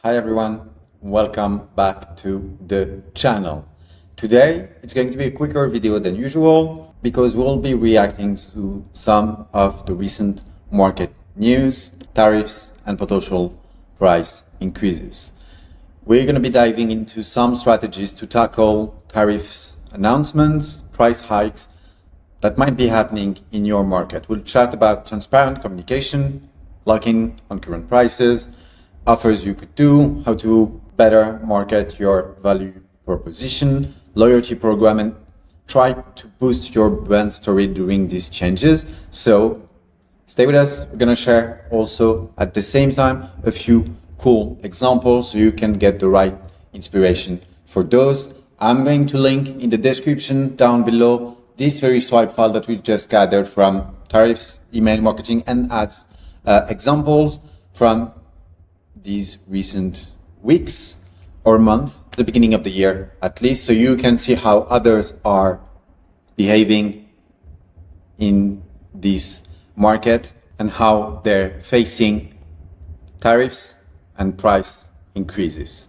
Hi everyone, welcome back to the channel. Today it's going to be a quicker video than usual because we'll be reacting to some of the recent market news, tariffs and potential price increases. We're going to be diving into some strategies to tackle tariffs announcements, price hikes that might be happening in your market. We'll chat about transparent communication, locking on current prices, offers you could do, how to better market your value proposition, loyalty program, and try to boost your brand story during these changes. So stay with us. We're going to share also at the same time a few cool examples so you can get the right inspiration for those. I'm going to link in the description down below this very swipe file that we just gathered from Tariffs, email marketing and ads examples from these recent weeks or month, the beginning of the year at least, so you can see how others are behaving in this market and how they're facing tariffs and price increases.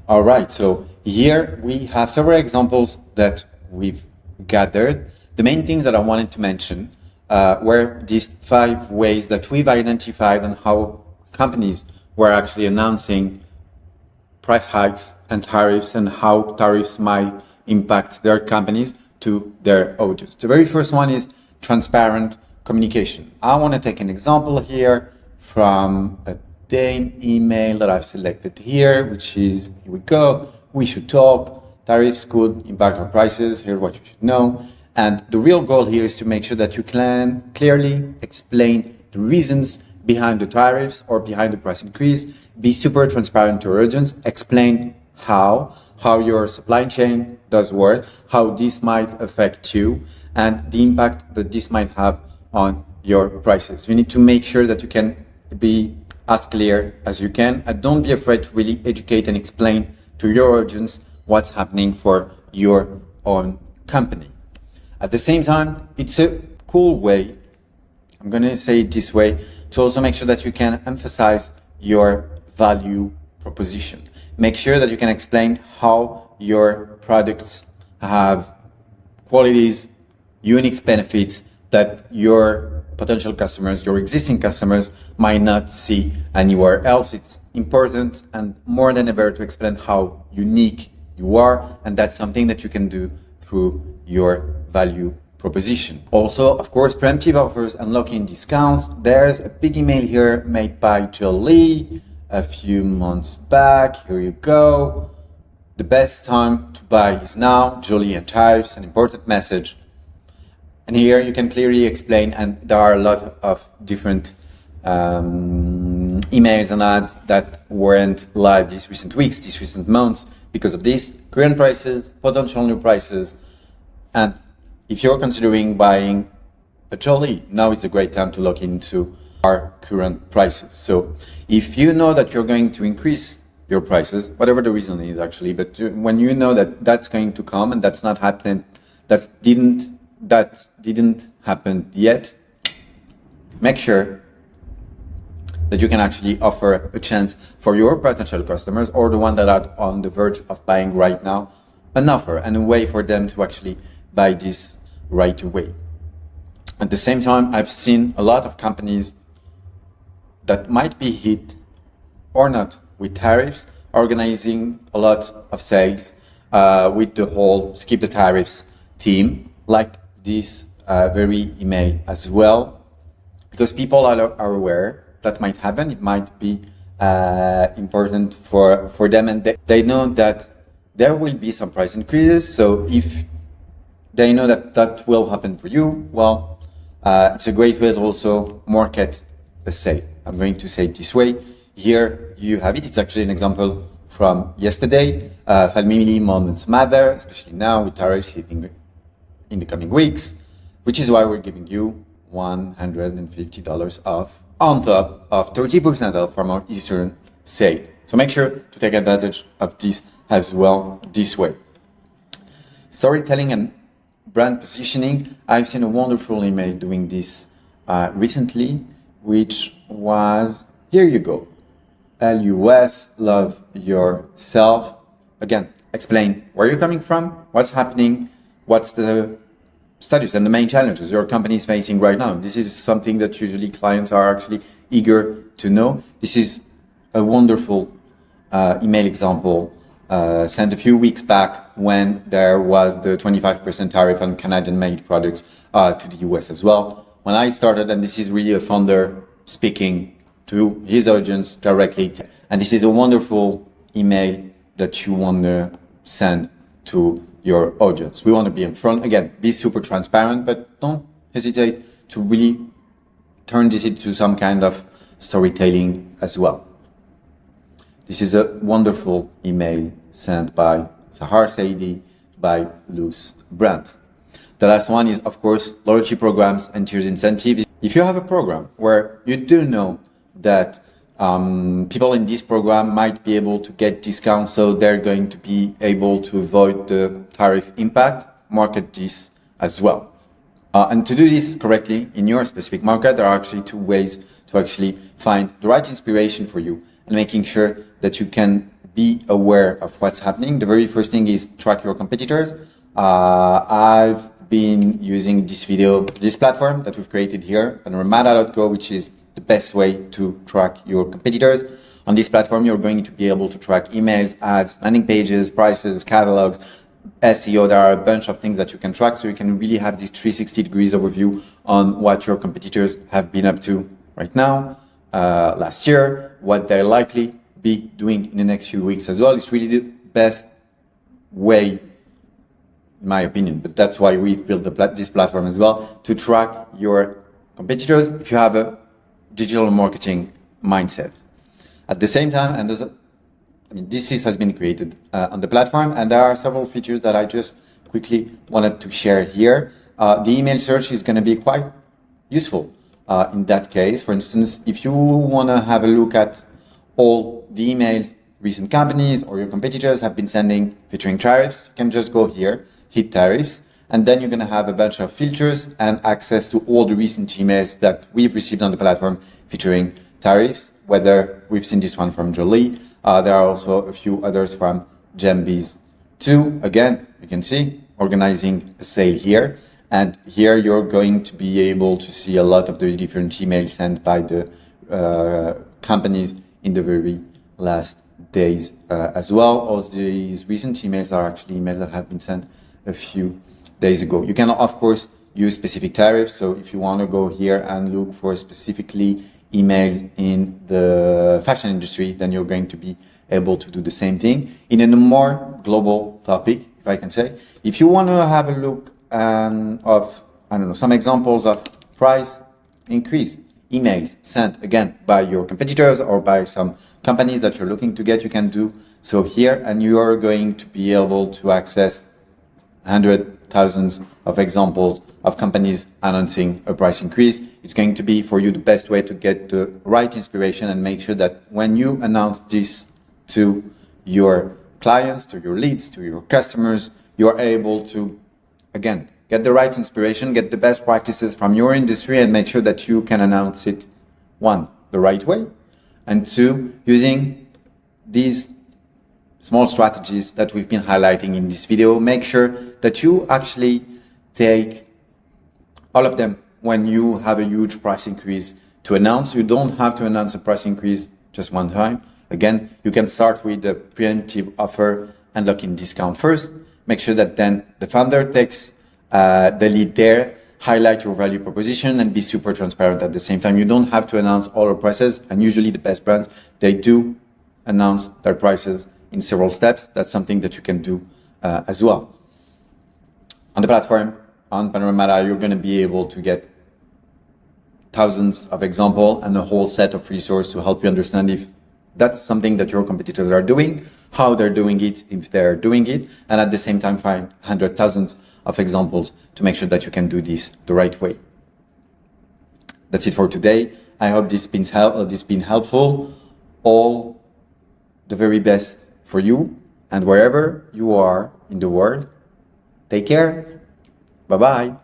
All right, so here we have several examples that we've gathered. The main things that I wanted to mention were these 5 ways that we've identified and how companies were actually announcing price hikes and tariffs and how tariffs might impact their companies to their audience. The very first one is transparent communication. I want to take an example here from a Dane email that I've selected here, which is, here we go, we should talk, tariffs could impact our prices, here's what you should know. And the real goal here is to make sure that you can clearly explain the reasons behind the tariffs or behind the price increase, be super transparent to your audience, explain how your supply chain does work, how this might affect you, and the impact that this might have on your prices. You need to make sure that you can be as clear as you can, and don't be afraid to really educate and explain to your audience what's happening for your own company. At the same time, it's a cool way, I'm going to say it this way, to also make sure that you can emphasize your value proposition. Make sure that you can explain how your products have qualities, unique benefits that your potential customers, your existing customers might not see anywhere else. It's important and more than ever to explain how unique you are, and that's something that you can do through your value proposition. Also, of course, preemptive offers and lock-in discounts. There's a big email here made by Jolie a few months back. Here you go. The best time to buy is now. Jolie and Tariffs, an important message. And here you can clearly explain, and there are a lot of different emails and ads that weren't live these recent weeks, these recent months because of this. Current prices, potential new prices, and if you're considering buying a Jolie, now it's a great time to look into our current prices. So if you know that you're going to increase your prices, whatever the reason is actually, but when you know that that's going to come and that's not happening, that didn't happen yet, make sure that you can actually offer a chance for your potential customers or the one that are on the verge of buying right now, an offer and a way for them to actually buy this right away. At the same time, I've seen a lot of companies that might be hit or not with tariffs organizing a lot of sales with the whole skip the tariffs theme, like this very email as well, because people are aware that might happen. It might be important for them, and they know that there will be some price increases. So if they know that will happen for you, well, it's a great way to also market the sale. I'm going to say it this way. Here you have it. It's actually an example from yesterday. Family moments matter, especially now with tariffs hitting in the coming weeks, which is why we're giving you $150 off on top of 30% off from our Eastern sale. So make sure to take advantage of this as well this way. Storytelling and brand positioning. I've seen a wonderful email doing this recently, which was, here you go. LUS, love yourself. Again, explain where you're coming from, what's happening, what's the status and the main challenges your company is facing right now. This is something that usually clients are actually eager to know. This is a wonderful email example sent a few weeks back when there was the 25% tariff on Canadian-made products to the US as well. When I started, and this is really a founder speaking to his audience directly, and this is a wonderful email that you want to send to your audience. We want to be in front, again, be super transparent, but don't hesitate to really turn this into some kind of storytelling as well. This is a wonderful email sent by Sahar Saidi by Loose Brand. The last one is, of course, loyalty programs and tiers incentives. If you have a program where you do know that people in this program might be able to get discounts, so they're going to be able to avoid the tariff impact, market this as well. And to do this correctly in your specific market, there are actually two ways to actually find the right inspiration for you and making sure that you can be aware of what's happening. The very first thing is track your competitors. I've been using this platform that we've created here, Panoramata.co, which is the best way to track your competitors. On this platform, you're going to be able to track emails, ads, landing pages, prices, catalogs, SEO. There are a bunch of things that you can track, so you can really have this 360 degrees overview on what your competitors have been up to right now, last year, what they're likely be doing in the next few weeks as well. It's really the best way, in my opinion, but that's why we've built this platform as well, to track your competitors if you have a digital marketing mindset. At the same time, and this has been created on the platform, and there are several features that I just quickly wanted to share here. The email search is going to be quite useful in that case. For instance, if you want to have a look at all the emails recent companies or your competitors have been sending featuring tariffs, you can just go here, hit tariffs, and then you're going to have a bunch of filters and access to all the recent emails that we've received on the platform featuring tariffs, whether we've seen this one from Jolie. There are also a few others from Gembies too. Again, you can see organizing a sale here. And here you're going to be able to see a lot of the different emails sent by the companies in the very last days as well. All these recent emails are actually emails that have been sent a few days ago. You can, of course, use specific tariffs. So if you want to go here and look for specifically emails in the fashion industry, then you're going to be able to do the same thing. In a more global topic, if I can say, if you want to have a look of, some examples of price increase emails sent again by your competitors or by some companies that you're looking to get, you can do so here, and you are going to be able to access thousands of examples of companies announcing a price increase. It's going to be for you the best way to get the right inspiration and make sure that when you announce this to your clients, to your leads, to your customers, you are able to, again, get the right inspiration, get the best practices from your industry, and make sure that you can announce it, one, the right way, and two, using these small strategies that we've been highlighting in this video. Make sure that you actually take all of them when you have a huge price increase to announce. You don't have to announce a price increase just one time. Again, you can start with the preemptive offer and lock-in discount first. Make sure that then the founder takes the lead there, highlight your value proposition, and be super transparent at the same time. You don't have to announce all your prices, and usually the best brands, they do announce their prices in several steps. That's something that you can do as well. On the platform, on Panoramata, you're going to be able to get thousands of examples and a whole set of resources to help you understand if that's something that your competitors are doing, how they're doing it, if they're doing it, and at the same time find thousands of examples to make sure that you can do this the right way. That's it for today. I hope this been helpful. All the very best for you, and wherever you are in the world, take care. Bye-bye.